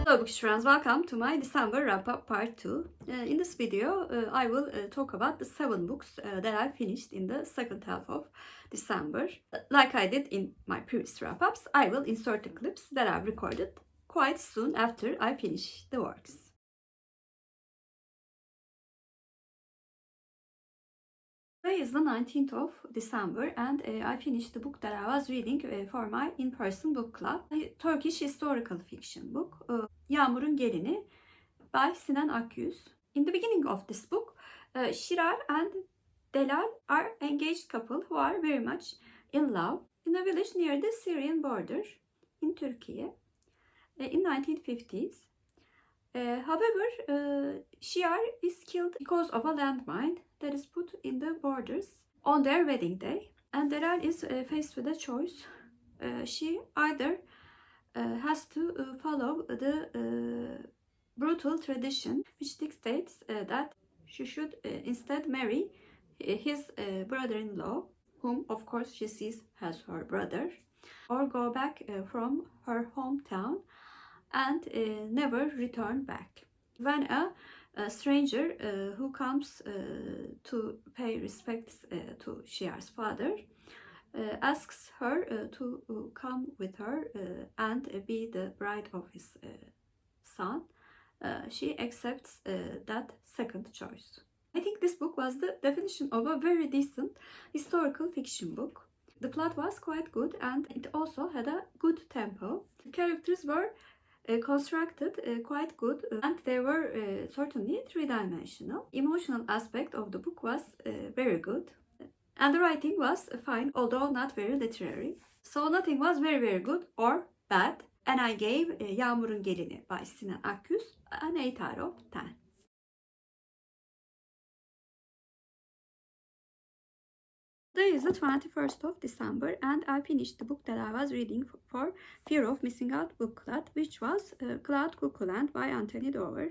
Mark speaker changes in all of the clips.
Speaker 1: Hello Bookish friends, welcome to my December wrap-up part 2. In this video, I will talk about the 7 books that I finished in the second half of December. Like I did in my previous wrap-ups, I will insert the clips that I've recorded quite soon after I finish the works. Today is the 19th of December and I finished the book that I was reading for my in-person book club. A Turkish historical fiction book, Yağmurun, Gelini by Sinan, Akyüz. In the beginning of this book, Şirar and Delal are engaged couple who are very much in love in a village near the Syrian border in Turkey in 1950s. However, Şirar is killed because of a landmine that is put in the borders on their wedding day, and Delal is faced with a choice. She either has to follow the brutal tradition which dictates that she should instead marry his brother-in-law, whom of course she sees as her brother, or go back from her hometown and never return back. When a stranger who comes to pay respects to Şiar's father asks her to come with her and be the bride of his son, she accepts that second choice. I think this book was the definition of a very decent historical fiction book. The plot was quite good and it also had a good tempo. The characters were constructed quite good and they were certainly three-dimensional. Emotional aspect of the book was very good and the writing was fine, although not very literary. So nothing was very good or bad, and I gave Yağmurun Gelini by Sinan Akyüz an 8 out of 10. Today is the 21st of December and I finished the book that I was reading for Fear of Missing Out book club, which was Cloud Cuckoo Land by Doerr.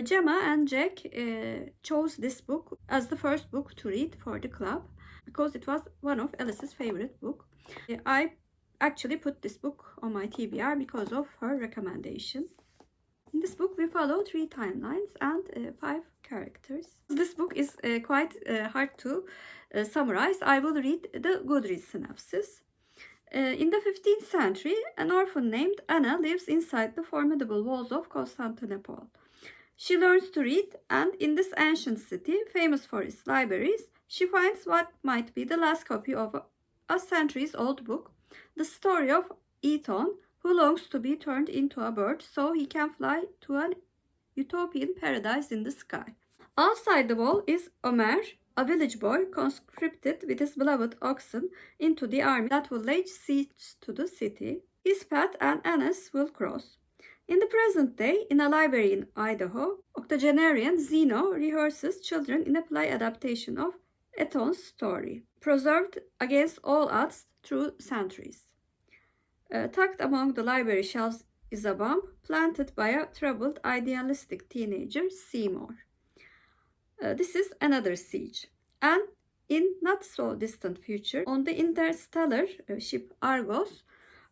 Speaker 1: Gemma and Jack chose this book as the first book to read for the club because it was one of Alice's favorite books. I actually put this book on my TBR because of her recommendation. In this book, we follow 3 timelines and 5 characters. This book is quite hard to summarize. I will read the Goodreads synopsis. In the 15th century, an orphan named Anna lives inside the formidable walls of Constantinople. She learns to read, and in this ancient city, famous for its libraries, she finds what might be the last copy of a centuries-old book, the story of Eton, who longs to be turned into a bird so he can fly to an utopian paradise in the sky. Outside the wall is Ömer, a village boy conscripted with his beloved oxen into the army that will lay siege to the city. His path and Anna's will cross. In the present day, in a library in Idaho, octogenarian Zeno rehearses children in a play adaptation of Eton's story, preserved against all odds through centuries. Tucked among the library shelves is a bomb planted by a troubled, idealistic teenager, Seymour. This is another siege. And in not so distant future, on the interstellar ship Argos,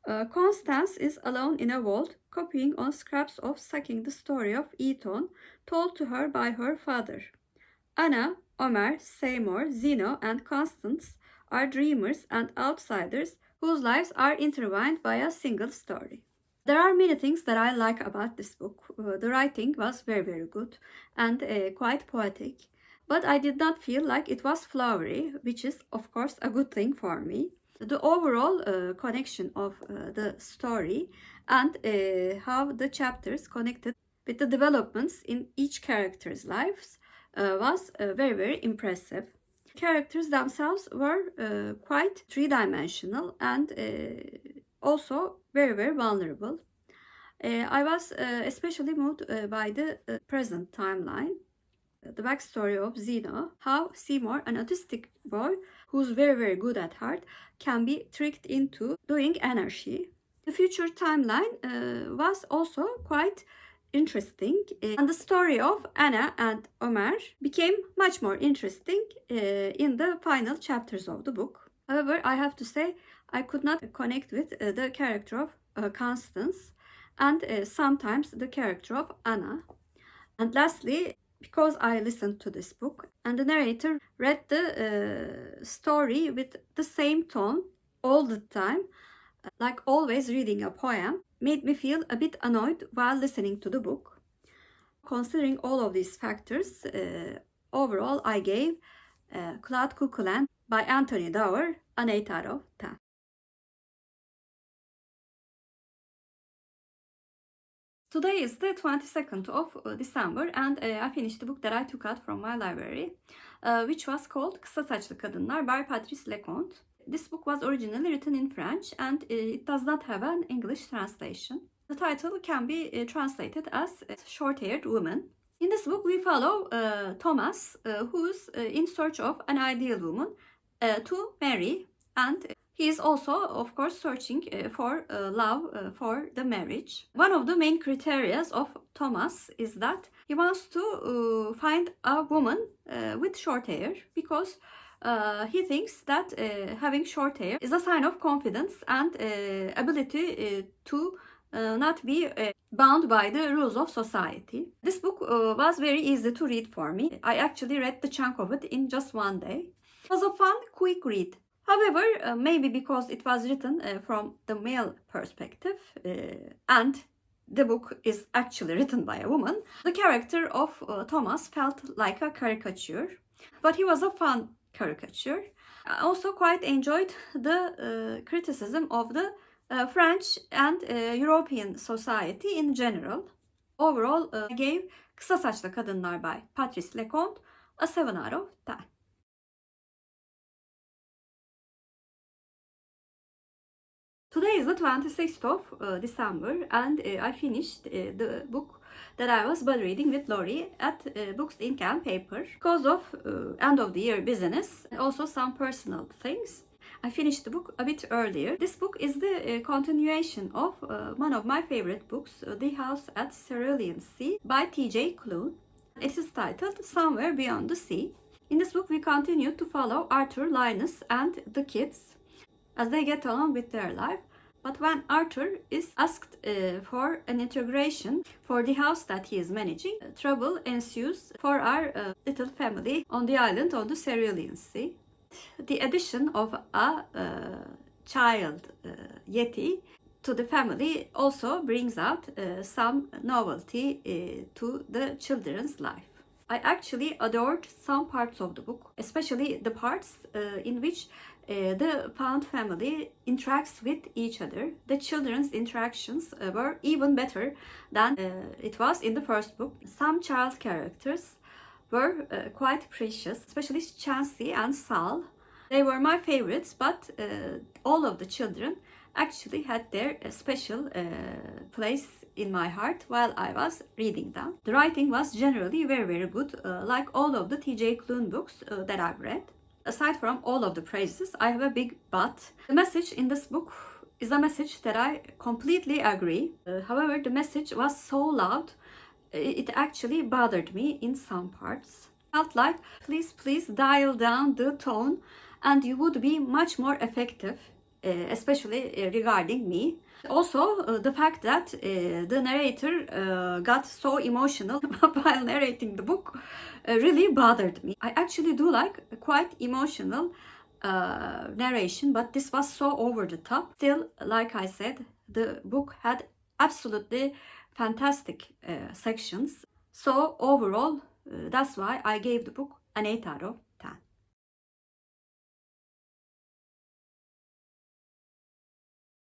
Speaker 1: Constance is alone in a vault, copying on scraps of Sucking the story of Eton, told to her by her father. Anna, Ömer, Seymour, Zeno, and Constance are dreamers and outsiders whose lives are intertwined by a single story. There are many things that I like about this book. The writing was very good and quite poetic, but I did not feel like it was flowery, which is of course a good thing for me. The overall connection of the story and how the chapters connected with the developments in each character's lives was very impressive. Characters themselves were quite three-dimensional and also very vulnerable. I was especially moved by the present timeline, the backstory of Zeno, how Seymour, an autistic boy who's very good at heart, can be tricked into doing anarchy. The future timeline was also quite interesting, and the story of Anna and Ömer became much more interesting in the final chapters of the book. However, I have to say I could not connect with the character of Constance, and sometimes the character of Anna. And lastly, because I listened to this book and the narrator read the story with the same tone all the time, like always reading a poem, made me feel a bit annoyed while listening to the book. Considering all of these factors, overall I gave Cuckoo by Anthony Doerr an 8 out of 10. Today is the 22nd of December and I finished the book that I took out from my library, which was called Kısa Saçlı Kadınlar by Patrice Leconte. This book was originally written in French and it does not have an English translation. The title can be translated as Short-Haired Woman. In this book we follow Thomas, who's in search of an ideal woman to marry, and he is also, of course, searching for love for the marriage. One of the main criteria of Thomas is that he wants to find a woman with short hair because he thinks that having short hair is a sign of confidence and ability to not be bound by the rules of society. This book was very easy to read for me. I actually read the chunk of it in just one day. It was a fun, quick read. However, maybe because it was written from the male perspective and the book is actually written by a woman, the character of Thomas felt like a caricature. But he was a fun caricature. I also quite enjoyed the criticism of the French and European society in general. Overall, I gave Kısa Saçlı Kadınlar by Patrice Leconte a 7 out of 10. Today is the 26th of December and I finished the book that I was buddy reading with Laurie at Books, Ink and Paper. Because of end of the year business and also some personal things, I finished the book a bit earlier. This book is the continuation of one of my favorite books, The House at Cerulean Sea by T.J. Klune. It is titled Somewhere Beyond the Sea. In this book we continue to follow Arthur, Linus and the kids as they get along with their life. But when Arthur is asked for an integration for the house that he is managing, trouble ensues for our little family on the island on the Cerulean Sea. The addition of a child yeti to the family also brings out some novelty to the children's life. I actually adored some parts of the book, especially the parts in which the found family interacts with each other. The children's interactions were even better than it was in the first book. Some child characters were quite precious, especially Chastiny and Sal. They were my favorites, but all of the children actually had their special place in my heart while I was reading them. The writing was generally very good, like all of the T.J. Klune books that I've read. Aside from all of the praises, I have a big but. The message in this book is a message that I completely agree. However, the message was so loud, it actually bothered me in some parts. I felt like, please dial down the tone and you would be much more effective, especially regarding me. Also, the fact that the narrator got so emotional while narrating the book really bothered me. I actually do like quite emotional narration, but this was so over the top. Still, like I said, the book had absolutely fantastic sections. So overall, that's why I gave the book an 8 out of 10.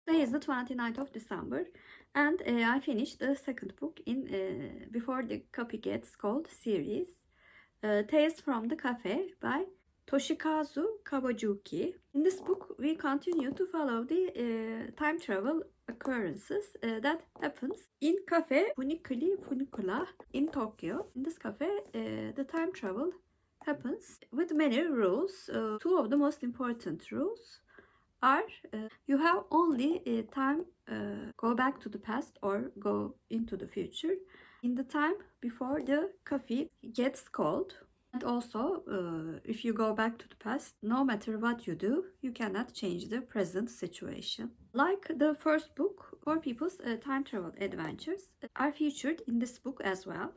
Speaker 1: Today is the 29th of December and I finished the second book in Before the Copy Gets Cold series, Tales from the Cafe by Toshikazu Kawaguchi. In this book we continue to follow the time travel occurrences that happens in Cafe Funicula in Tokyo. In this cafe the time travel happens with many rules. Two of the most important rules are you have only time go back to the past or go into the future in the time before the coffee gets cold. And also, if you go back to the past, no matter what you do, you cannot change the present situation. Like the first book, four people's time travel adventures are featured in this book as well.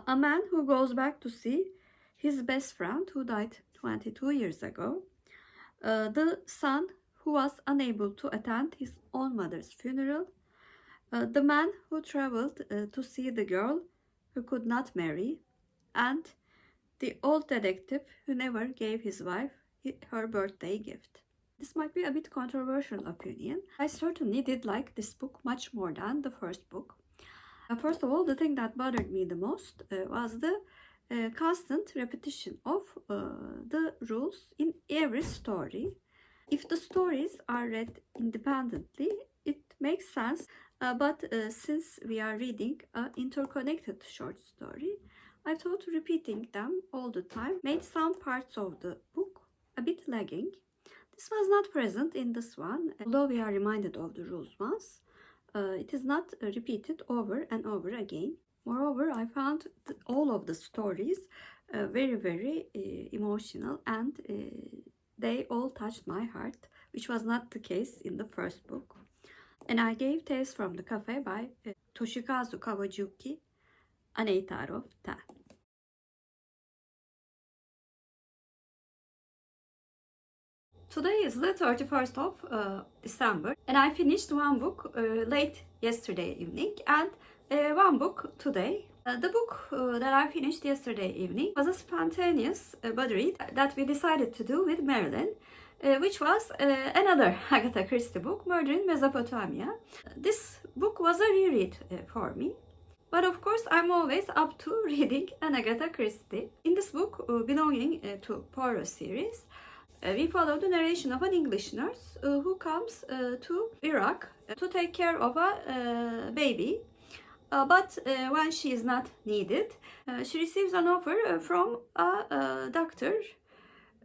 Speaker 1: A man who goes back to see his best friend who died 22 years ago. The son who was unable to attend his own mother's funeral. The man who traveled to see the girl who could not marry. And the old detective who never gave his wife her birthday gift. This might be a bit controversial opinion. I certainly did like this book much more than the first book. First of all, the thing that bothered me the most was the constant repetition of the rules in every story. If the stories are read independently, it makes sense. But since we are reading an interconnected short story, I thought repeating them all the time made some parts of the book a bit lagging. This was not present in this one, although we are reminded of the rules once. It is not repeated over and over again. Moreover, I found all of the stories very, very emotional, and they all touched my heart, which was not the case in the first book. And I gave Tales from the Cafe by Toshikazu Kawaguchi an 8 out of 10. Today is the 31st of December, and I finished one book late yesterday evening and one book today. The book that I finished yesterday evening was a spontaneous buddy read that we decided to do with Marilyn, which was another Agatha Christie book, Murder in Mesopotamia. This book was a reread for me. But of course, I'm always up to reading an Agatha Christie. In this book, belonging to Poirot series, we follow the narration of an English nurse who comes to Iraq to take care of a baby. But when she is not needed, she receives an offer from a doctor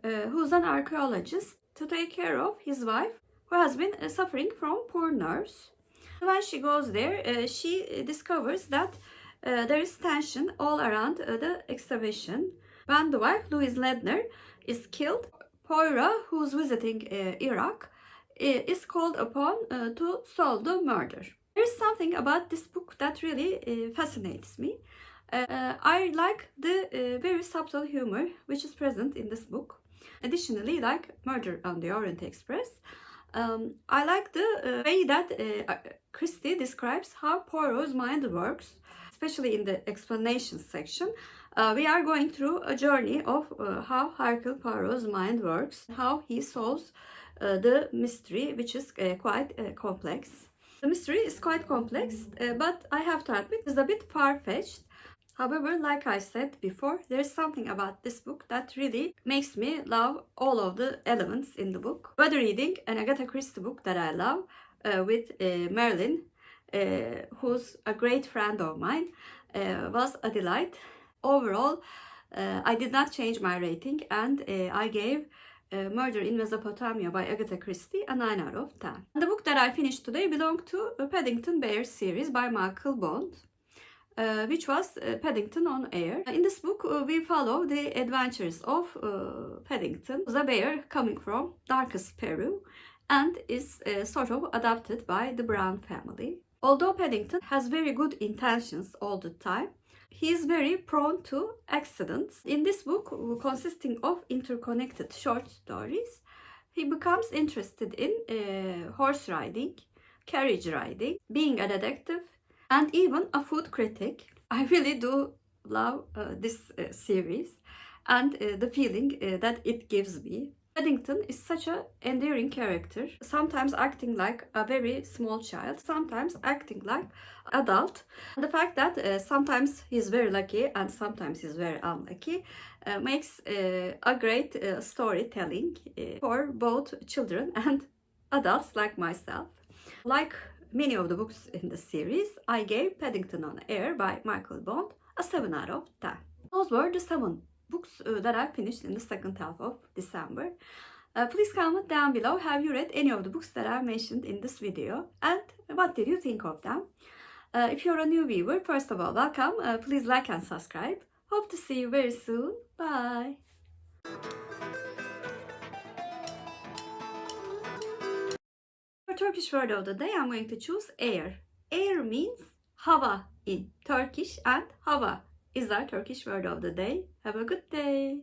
Speaker 1: who's an archaeologist to take care of his wife who has been suffering from poor nerves. When she goes there, she discovers that there is tension all around the exhibition. When the wife, Louise Ledner, is killed, Poirot, who's visiting Iraq, is called upon to solve the murder. There's something about this book that really fascinates me. I like the very subtle humor which is present in this book. Additionally, like Murder on the Orient Express, I like the way that Christie describes how Poirot's mind works, especially in the explanation section. We are going through a journey of how Hercule Poirot's mind works, how he solves the mystery, which is quite complex. The mystery is quite complex, but I have to admit it's a bit far-fetched. However, like I said before, there's something about this book that really makes me love all of the elements in the book. Whether reading an Agatha Christie book that I love with Marilyn, who's a great friend of mine, was a delight. Overall, I did not change my rating, and I gave Murder in Mesopotamia by Agatha Christie a 9 out of 10. The book that I finished today belonged to Paddington Bear series by Micheal Bond, which was Paddington on Air. In this book, we follow the adventures of Paddington, the bear coming from darkest Peru, and is sort of adopted by the Brown family. Although Paddington has very good intentions all the time, he is very prone to accidents. In this book, consisting of interconnected short stories, he becomes interested in horse riding, carriage riding, being a detective, and even a food critic. I really do love this series and the feeling that it gives me. Paddington is such an endearing character, sometimes acting like a very small child, sometimes acting like an adult. And the fact that sometimes he's very lucky and sometimes he's very unlucky makes a great storytelling for both children and adults like myself. Like many of the books in the series, I gave Paddington on Air by Micheal Bond a 7 out of 10. Those were the 7 books that I finished in the second half of December. Please comment down below, have you read any of the books that I mentioned in this video, and what did you think of them? If you're a new viewer, first of all, welcome. Please like and subscribe. Hope to see you very soon. Bye. For Turkish word of the day, I'm going to choose air. Air means hava in Turkish, and hava is our Turkish word of the day. Have a good day.